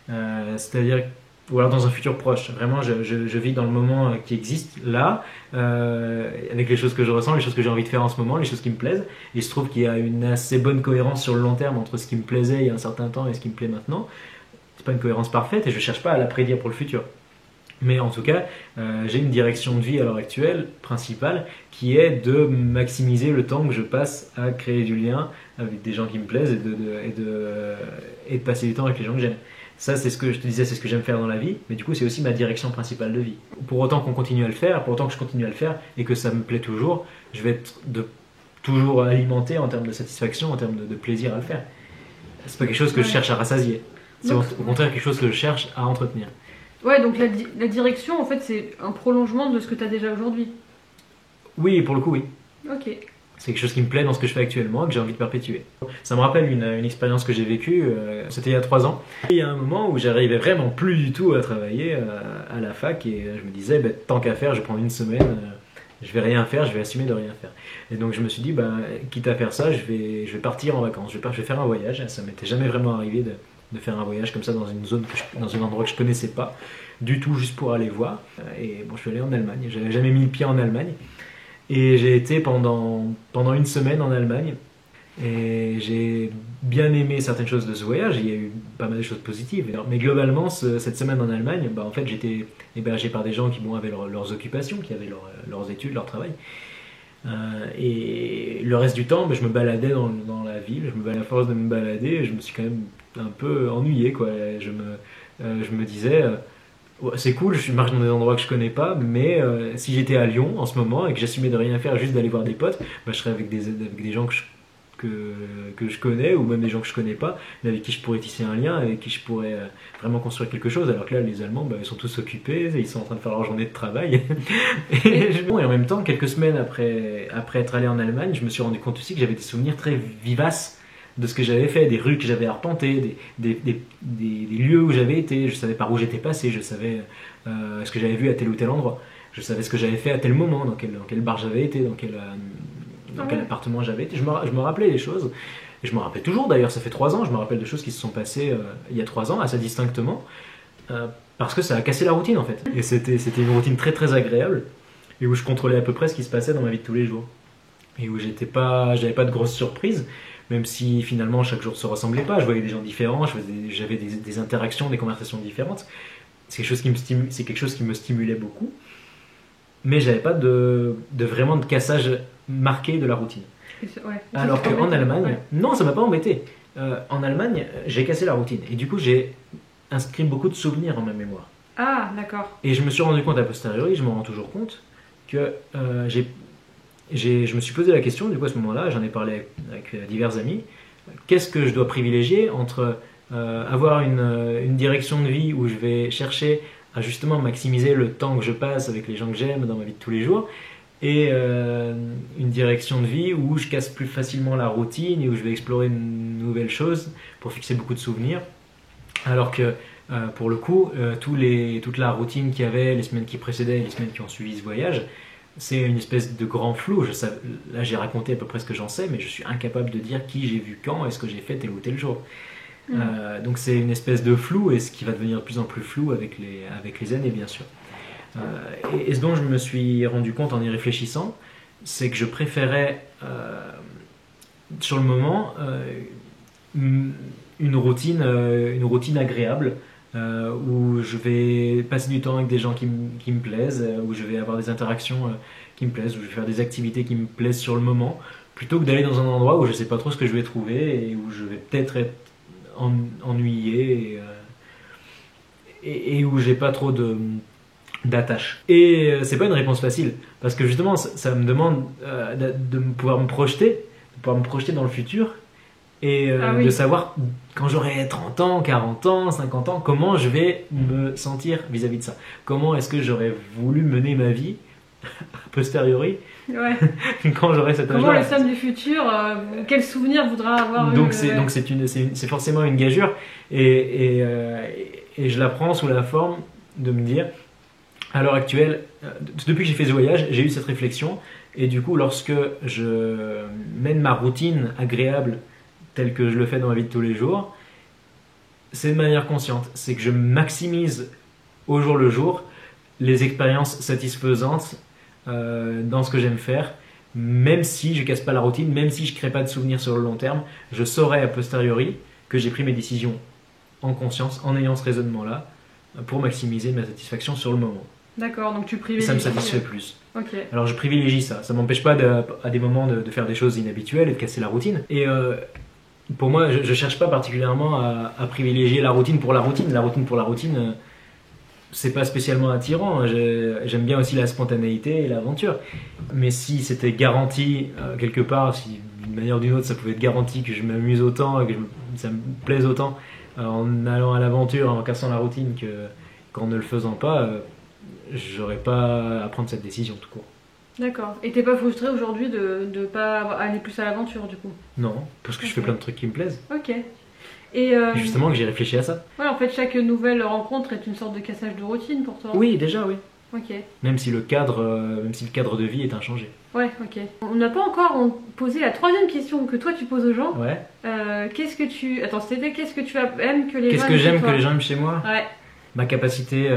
C'est-à-dire, ou alors dans un futur proche. Vraiment, je vis dans le moment qui existe, là, avec les choses que je ressens, les choses que j'ai envie de faire en ce moment, les choses qui me plaisent. Et il se trouve qu'il y a une assez bonne cohérence sur le long terme entre ce qui me plaisait il y a un certain temps et ce qui me plaît maintenant. C'est pas une cohérence parfaite et je cherche pas à la prédire pour le futur. Mais en tout cas, j'ai une direction de vie à l'heure actuelle principale qui est de maximiser le temps que je passe à créer du lien avec des gens qui me plaisent et de passer du temps avec les gens que j'aime. Ça, c'est ce que je te disais, c'est ce que j'aime faire dans la vie, mais du coup, c'est aussi ma direction principale de vie. Pour autant qu'on continue à le faire, pour autant que je continue à le faire et que ça me plaît toujours, je vais être toujours alimenté en termes de satisfaction, en termes de plaisir à le faire. C'est pas quelque chose que je cherche à rassasier. C'est au contraire quelque chose que je cherche à entretenir. Ouais, donc la direction, en fait, c'est un prolongement de ce que tu as déjà aujourd'hui. Oui, pour le coup, oui. Ok. C'est quelque chose qui me plaît dans ce que je fais actuellement et que j'ai envie de perpétuer. Ça me rappelle une expérience que j'ai vécue, c'était il y a 3 ans. Il y a un moment où j'arrivais vraiment plus du tout à travailler à la fac et je me disais, tant qu'à faire, je prends une semaine, je vais rien faire, je vais assumer de rien faire. Et donc je me suis dit, quitte à faire ça, je vais partir en vacances, je vais faire un voyage. Ça m'était jamais vraiment arrivé de faire un voyage comme ça dans une zone, dans un endroit que je connaissais pas du tout, juste pour aller voir. Et bon, je suis allé en Allemagne, j'avais jamais mis le pied en Allemagne. Et j'ai été pendant une semaine en Allemagne. Et j'ai bien aimé certaines choses de ce voyage. Il y a eu pas mal de choses positives. Mais globalement, cette semaine en Allemagne, en fait, j'étais hébergé par des gens qui avaient leurs occupations, qui avaient leurs études, leur travail. Et le reste du temps, je me baladais dans la ville. À force de me balader, je me suis quand même un peu ennuyé, quoi. Je me disais... c'est cool, je marche dans des endroits que je connais pas, mais si j'étais à Lyon en ce moment et que j'assumais de rien faire, juste d'aller voir des potes, je serais avec des gens que que je connais, ou même des gens que je connais pas, mais avec qui je pourrais tisser un lien, avec qui je pourrais vraiment construire quelque chose. Alors que là, les Allemands, ils sont tous occupés, ils sont en train de faire leur journée de travail. Et en même temps, quelques semaines après être allé en Allemagne, je me suis rendu compte aussi que j'avais des souvenirs très vivaces de ce que j'avais fait, des rues que j'avais arpentées, des lieux où j'avais été. Je savais par où j'étais passé, je savais ce que j'avais vu à tel ou tel endroit, je savais ce que j'avais fait à tel moment, dans quel bar j'avais été, dans quel appartement j'avais été. Je me rappelais des choses, et je me rappelle toujours d'ailleurs, ça fait 3 ans, je me rappelle de choses qui se sont passées il y a 3 ans, assez distinctement, parce que ça a cassé la routine en fait. Et c'était une routine très très agréable, et où je contrôlais à peu près ce qui se passait dans ma vie de tous les jours. Et où j'avais pas de grosses surprises, même si finalement chaque jour ne se ressemblait pas. Je voyais des gens différents, j'avais des interactions, des conversations différentes. C'est quelque chose qui me stimulait beaucoup. Mais j'avais pas vraiment de cassage marqué de la routine. Ouais. Alors qu'en Allemagne, non, ça m'a pas embêté. En Allemagne, j'ai cassé la routine. Et du coup, j'ai inscrit beaucoup de souvenirs en ma mémoire. Ah, d'accord. Et je me suis rendu compte a posteriori, je m'en rends toujours compte, que je me suis posé la question, du coup à ce moment-là, j'en ai parlé avec divers amis, qu'est-ce que je dois privilégier entre avoir une direction de vie où je vais chercher à justement maximiser le temps que je passe avec les gens que j'aime dans ma vie de tous les jours, et une direction de vie où je casse plus facilement la routine et où je vais explorer de nouvelles choses pour fixer beaucoup de souvenirs, alors que pour le coup, toute la routine qu'il y avait les semaines qui précédaient et les semaines qui ont suivi ce voyage, c'est une espèce de grand flou. Là, j'ai raconté à peu près ce que j'en sais, mais je suis incapable de dire qui j'ai vu quand et ce que j'ai fait tel ou tel jour. Donc c'est une espèce de flou, et ce qui va devenir de plus en plus flou avec les années, bien sûr. Et ce dont je me suis rendu compte en y réfléchissant, c'est que je préférais, sur le moment, une routine agréable, où je vais passer du temps avec des gens qui me plaisent, où je vais avoir des interactions qui me plaisent, où je vais faire des activités qui me plaisent sur le moment, plutôt que d'aller dans un endroit où je ne sais pas trop ce que je vais trouver et où je vais peut-être être ennuyé et où j'ai pas trop d'attache. Et c'est pas une réponse facile, parce que justement ça me demande de pouvoir me projeter dans le futur, et de savoir quand j'aurai 30 ans, 40 ans, 50 ans, comment je vais me sentir vis-à-vis de ça. Comment est-ce que j'aurais voulu mener ma vie a posteriori, quand j'aurai cet âge-là. Comment le Sam du futur, quel souvenir voudra avoir donc c'est forcément une gageure, et je la prends sous la forme de me dire, à l'heure actuelle, depuis que j'ai fait ce voyage, j'ai eu cette réflexion, et du coup lorsque je mène ma routine agréable tel que je le fais dans ma vie de tous les jours, c'est de manière consciente. C'est que je maximise au jour le jour les expériences satisfaisantes dans ce que j'aime faire, même si je casse pas la routine, même si je crée pas de souvenirs sur le long terme. Je saurai a posteriori que j'ai pris mes décisions en conscience, en ayant ce raisonnement-là, pour maximiser ma satisfaction sur le moment. D'accord, donc tu privilégies. Ça me satisfait plus. Okay. Alors je privilégie ça. Ça m'empêche pas à des moments de faire des choses inhabituelles et de casser la routine. Et pour moi, je cherche pas particulièrement à privilégier la routine pour la routine. La routine pour la routine, c'est pas spécialement attirant. J'aime bien aussi la spontanéité et l'aventure. Mais si c'était garanti quelque part, si d'une manière ou d'une autre ça pouvait être garanti que je m'amuse autant, que ça me plaise autant en allant à l'aventure, en cassant la routine, qu'en ne le faisant pas, j'aurais pas à prendre cette décision tout court. D'accord. Et t'es pas frustré aujourd'hui de ne pas aller plus à l'aventure du coup? Non, parce que je fais plein de trucs qui me plaisent. Ok. Et justement que j'ai réfléchi à ça. Ouais, en fait, chaque nouvelle rencontre est une sorte de cassage de routine pour toi. Oui, déjà, oui. Ok. Même si le cadre de vie est inchangé. Ouais, ok. On n'a pas encore posé la troisième question que toi tu poses aux gens. Ouais. Qu'est-ce que tu... Attends, c'était qu'est-ce que tu aimes que les gens Qu'est-ce que j'aime que les gens aiment chez moi? Ouais. Ma capacité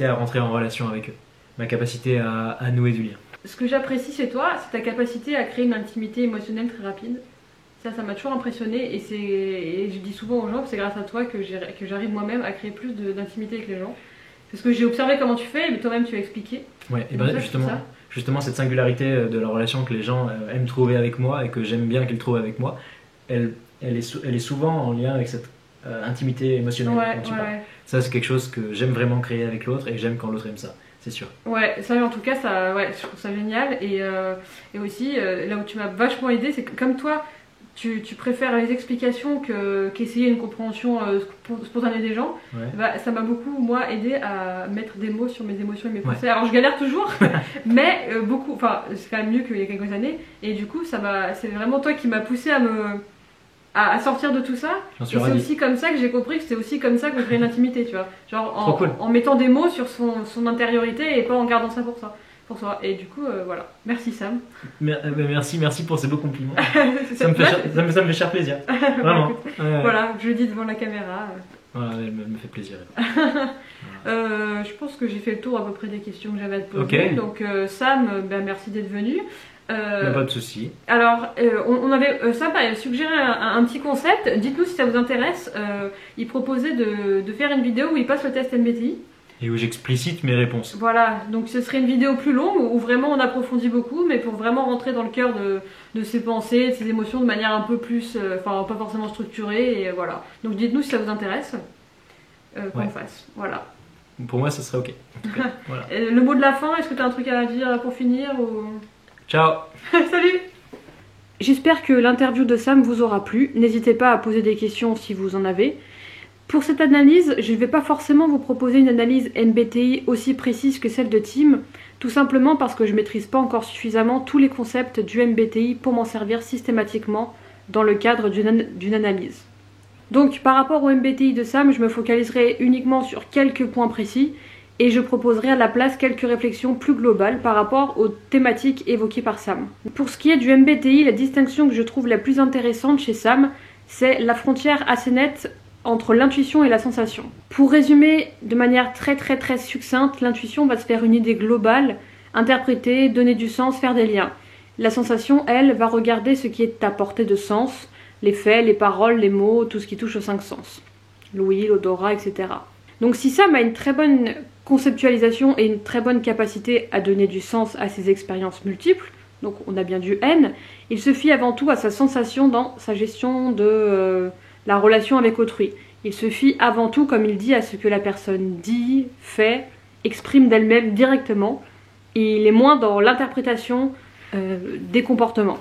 à rentrer en relation avec eux. Ma capacité à nouer du lien. Ce que j'apprécie chez toi, c'est ta capacité à créer une intimité émotionnelle très rapide. Ça m'a toujours impressionné, et je dis souvent aux gens que c'est grâce à toi que j'arrive moi-même à créer plus d'intimité avec les gens. Parce que j'ai observé comment tu fais, mais toi-même tu as expliqué. Ouais, et ben justement cette singularité de la relation que les gens aiment trouver avec moi et que j'aime bien qu'ils trouvent avec moi, elle est souvent en lien avec cette intimité émotionnelle dont tu parles. Ça, c'est quelque chose que j'aime vraiment créer avec l'autre, et j'aime quand l'autre aime ça. c'est sûr. Ouais, ça en tout cas, ça, ouais, je trouve ça génial. Et aussi, là où tu m'as vachement aidé, c'est que comme toi, tu préfères les explications qu'essayer une compréhension spontanée des gens. Ouais. Bah, ça m'a beaucoup, moi, aidé à mettre des mots sur mes émotions et mes pensées. Alors je galère toujours, mais beaucoup, enfin, c'est quand même mieux qu'il y a quelques années. Et du coup, c'est vraiment toi qui m'as poussé à sortir de tout ça. J'en suis Et c'est ravi. aussi comme ça que j'ai compris que c'était aussi comme ça qu'on crée une intimité, tu vois. Genre Trop cool. en mettant des mots sur son intériorité et pas en gardant ça pour soi. Et du coup, voilà. Merci Sam. Merci pour ces beaux compliments. C'est Ça me cette fait cher plaisir. Vraiment. Ouais. Voilà, je le dis devant la caméra. Voilà, elle me fait plaisir. Je pense que j'ai fait le tour à peu près des questions que j'avais à te poser. Ok. Donc Sam, merci d'être venu. Pas de souci. Alors, Sam avait suggéré un petit concept. Dites-nous si ça vous intéresse. Il proposait de faire une vidéo où il passe le test MBTI. Et où j'explicite mes réponses. Voilà, donc ce serait une vidéo plus longue où vraiment on approfondit beaucoup, mais pour vraiment rentrer dans le cœur de ses pensées, de ses émotions de manière un peu plus, enfin pas forcément structurée, et voilà. Donc dites-nous si ça vous intéresse qu'on fasse, voilà. Pour moi, ça serait ok. En tout cas, voilà. Le mot de la fin, est-ce que tu as un truc à dire pour finir ou... Ciao. Salut. J'espère que l'interview de Sam vous aura plu. N'hésitez pas à poser des questions si vous en avez. Pour cette analyse, je ne vais pas forcément vous proposer une analyse MBTI aussi précise que celle de Tim, tout simplement parce que je ne maîtrise pas encore suffisamment tous les concepts du MBTI pour m'en servir systématiquement dans le cadre d'une analyse. Donc par rapport au MBTI de Sam, je me focaliserai uniquement sur quelques points précis et je proposerai à la place quelques réflexions plus globales par rapport aux thématiques évoquées par Sam. Pour ce qui est du MBTI, la distinction que je trouve la plus intéressante chez Sam, c'est la frontière assez nette entre l'intuition et la sensation. Pour résumer de manière très succincte, l'intuition va se faire une idée globale, interpréter, donner du sens, faire des liens. La sensation, elle, va regarder ce qui est à portée de sens, les faits, les paroles, les mots, tout ce qui touche aux 5 sens. L'ouïe, l'odorat, etc. Donc si Sam a une très bonne conceptualisation et une très bonne capacité à donner du sens à ses expériences multiples, donc on a bien du N, il se fie avant tout à sa sensation dans sa gestion de la relation avec autrui. Il se fie avant tout, comme il dit, à ce que la personne dit, fait, exprime d'elle-même directement. Et il est moins dans l'interprétation des comportements.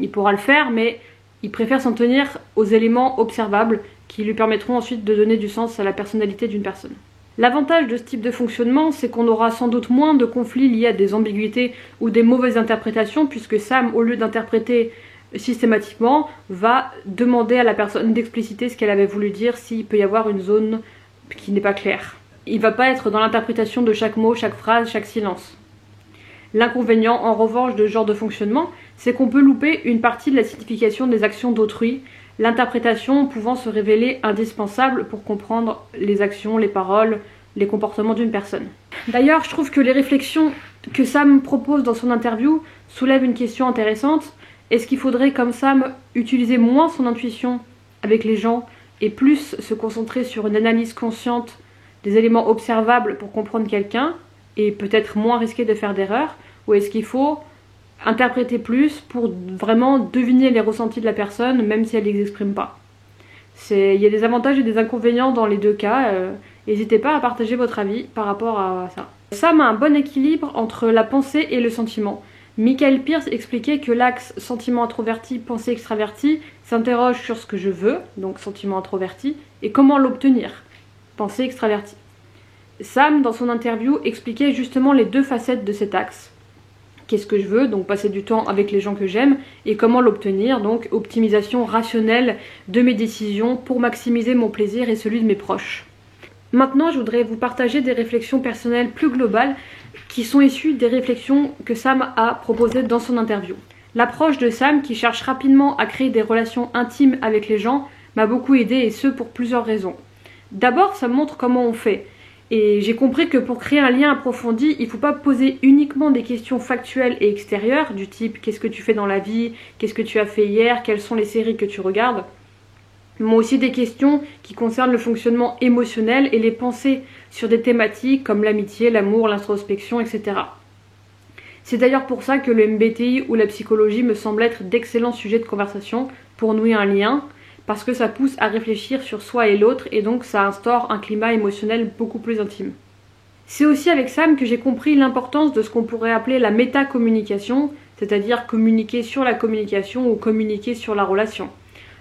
Il pourra le faire, mais il préfère s'en tenir aux éléments observables qui lui permettront ensuite de donner du sens à la personnalité d'une personne. L'avantage de ce type de fonctionnement, c'est qu'on aura sans doute moins de conflits liés à des ambiguïtés ou des mauvaises interprétations, puisque Sam, au lieu d'interpréter systématiquement, va demander à la personne d'expliciter ce qu'elle avait voulu dire s'il peut y avoir une zone qui n'est pas claire. Il va pas être dans l'interprétation de chaque mot, chaque phrase, chaque silence. L'inconvénient, en revanche, de ce genre de fonctionnement, c'est qu'on peut louper une partie de la signification des actions d'autrui, l'interprétation pouvant se révéler indispensable pour comprendre les actions, les paroles, les comportements d'une personne. D'ailleurs, je trouve que les réflexions que Sam propose dans son interview soulèvent une question intéressante. Est-ce qu'il faudrait, comme Sam, utiliser moins son intuition avec les gens et plus se concentrer sur une analyse consciente des éléments observables pour comprendre quelqu'un et peut-être moins risquer de faire d'erreurs? Ou est-ce qu'il faut interpréter plus pour vraiment deviner les ressentis de la personne même si elle ne les exprime pas? Il y a des avantages et des inconvénients dans les deux cas. N'hésitez pas à partager votre avis par rapport à ça. Sam a un bon équilibre entre la pensée et le sentiment. Michael Pierce expliquait que l'axe sentiment introverti, pensée extraverti s'interroge sur ce que je veux, donc sentiment introverti, et comment l'obtenir, pensée extraverti. Sam, dans son interview, expliquait justement les deux facettes de cet axe. Qu'est-ce que je veux, donc passer du temps avec les gens que j'aime, et comment l'obtenir, donc optimisation rationnelle de mes décisions pour maximiser mon plaisir et celui de mes proches. Maintenant, je voudrais vous partager des réflexions personnelles plus globales qui sont issues des réflexions que Sam a proposées dans son interview. L'approche de Sam, qui cherche rapidement à créer des relations intimes avec les gens, m'a beaucoup aidé, et ce pour plusieurs raisons. D'abord, ça montre comment on fait. Et j'ai compris que pour créer un lien approfondi, il ne faut pas poser uniquement des questions factuelles et extérieures, du type « qu'est-ce que tu fais dans la vie ? Qu'est-ce que tu as fait hier ? Quelles sont les séries que tu regardes ?» mais aussi des questions qui concernent le fonctionnement émotionnel et les pensées sur des thématiques comme l'amitié, l'amour, l'introspection, etc. C'est d'ailleurs pour ça que le MBTI ou la psychologie me semblent être d'excellents sujets de conversation pour nouer un lien, parce que ça pousse à réfléchir sur soi et l'autre et donc ça instaure un climat émotionnel beaucoup plus intime. C'est aussi avec Sam que j'ai compris l'importance de ce qu'on pourrait appeler la métacommunication, c'est-à-dire communiquer sur la communication ou communiquer sur la relation.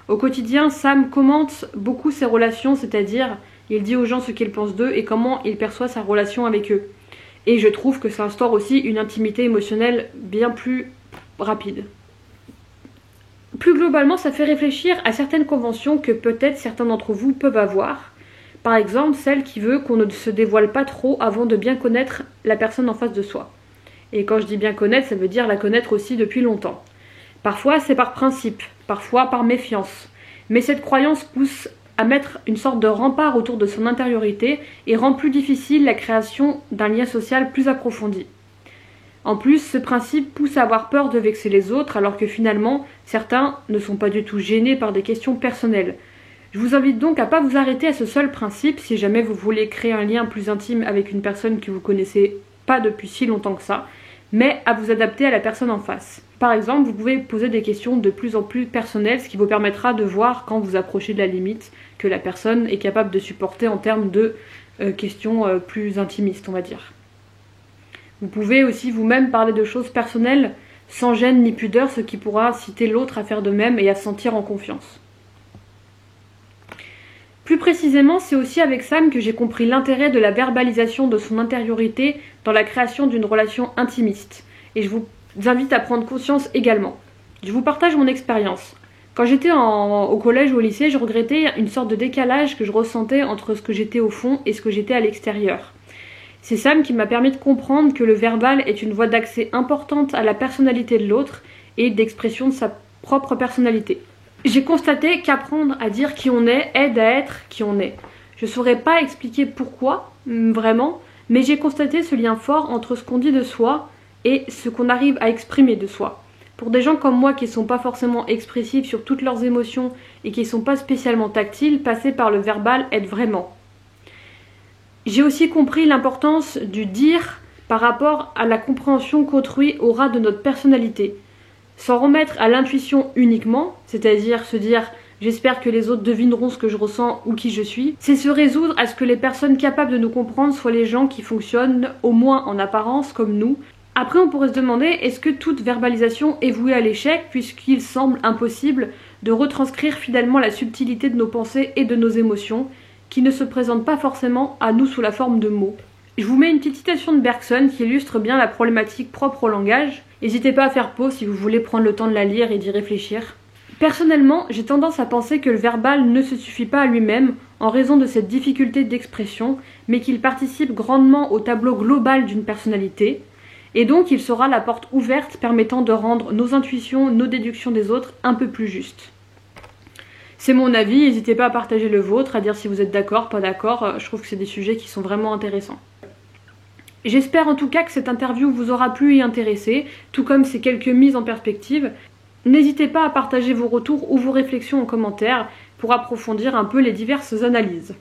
Au quotidien, Sam commente beaucoup ses relations, c'est-à-dire il dit aux gens ce qu'il pense d'eux et comment il perçoit sa relation avec eux. Et je trouve que ça instaure aussi une intimité émotionnelle bien plus rapide. Plus globalement, ça fait réfléchir à certaines conventions que peut-être certains d'entre vous peuvent avoir. Par exemple, celle qui veut qu'on ne se dévoile pas trop avant de bien connaître la personne en face de soi. Et quand je dis bien connaître, ça veut dire la connaître aussi depuis longtemps. Parfois, c'est par principe, parfois par méfiance. Mais cette croyance pousse à mettre une sorte de rempart autour de son intériorité et rend plus difficile la création d'un lien social plus approfondi. En plus, ce principe pousse à avoir peur de vexer les autres, alors que finalement, certains ne sont pas du tout gênés par des questions personnelles. Je vous invite donc à ne pas vous arrêter à ce seul principe si jamais vous voulez créer un lien plus intime avec une personne que vous connaissez pas depuis si longtemps que ça, mais à vous adapter à la personne en face. Par exemple, vous pouvez poser des questions de plus en plus personnelles, ce qui vous permettra de voir quand vous approchez de la limite que la personne est capable de supporter en termes de questions plus intimistes, on va dire. Vous pouvez aussi vous-même parler de choses personnelles sans gêne ni pudeur, ce qui pourra inciter l'autre à faire de même et à se sentir en confiance. Plus précisément, c'est aussi avec Sam que j'ai compris l'intérêt de la verbalisation de son intériorité dans la création d'une relation intimiste. Et je vous invite à prendre conscience également. Je vous partage mon expérience. Quand j'étais au collège ou au lycée, je regrettais une sorte de décalage que je ressentais entre ce que j'étais au fond et ce que j'étais à l'extérieur. C'est Sam qui m'a permis de comprendre que le verbal est une voie d'accès importante à la personnalité de l'autre et d'expression de sa propre personnalité. J'ai constaté qu'apprendre à dire qui on est aide à être qui on est. Je ne saurais pas expliquer pourquoi, vraiment, mais j'ai constaté ce lien fort entre ce qu'on dit de soi et ce qu'on arrive à exprimer de soi. Pour des gens comme moi qui ne sont pas forcément expressifs sur toutes leurs émotions et qui ne sont pas spécialement tactiles, passer par le verbal aide vraiment. J'ai aussi compris l'importance du dire par rapport à la compréhension qu'autrui aura de notre personnalité. S'en remettre à l'intuition uniquement, c'est-à-dire se dire « j'espère que les autres devineront ce que je ressens ou qui je suis », c'est se résoudre à ce que les personnes capables de nous comprendre soient les gens qui fonctionnent, au moins en apparence, comme nous. Après, on pourrait se demander, est-ce que toute verbalisation est vouée à l'échec, puisqu'il semble impossible de retranscrire fidèlement la subtilité de nos pensées et de nos émotions, qui ne se présentent pas forcément à nous sous la forme de mots. Je vous mets une petite citation de Bergson qui illustre bien la problématique propre au langage. N'hésitez pas à faire pause si vous voulez prendre le temps de la lire et d'y réfléchir. Personnellement, j'ai tendance à penser que le verbal ne se suffit pas à lui-même en raison de cette difficulté d'expression, mais qu'il participe grandement au tableau global d'une personnalité, et donc il sera la porte ouverte permettant de rendre nos intuitions, nos déductions des autres un peu plus justes. C'est mon avis, n'hésitez pas à partager le vôtre, à dire si vous êtes d'accord, pas d'accord, je trouve que c'est des sujets qui sont vraiment intéressants. J'espère en tout cas que cette interview vous aura plu et intéressé, tout comme ces quelques mises en perspective. N'hésitez pas à partager vos retours ou vos réflexions en commentaire pour approfondir un peu les diverses analyses.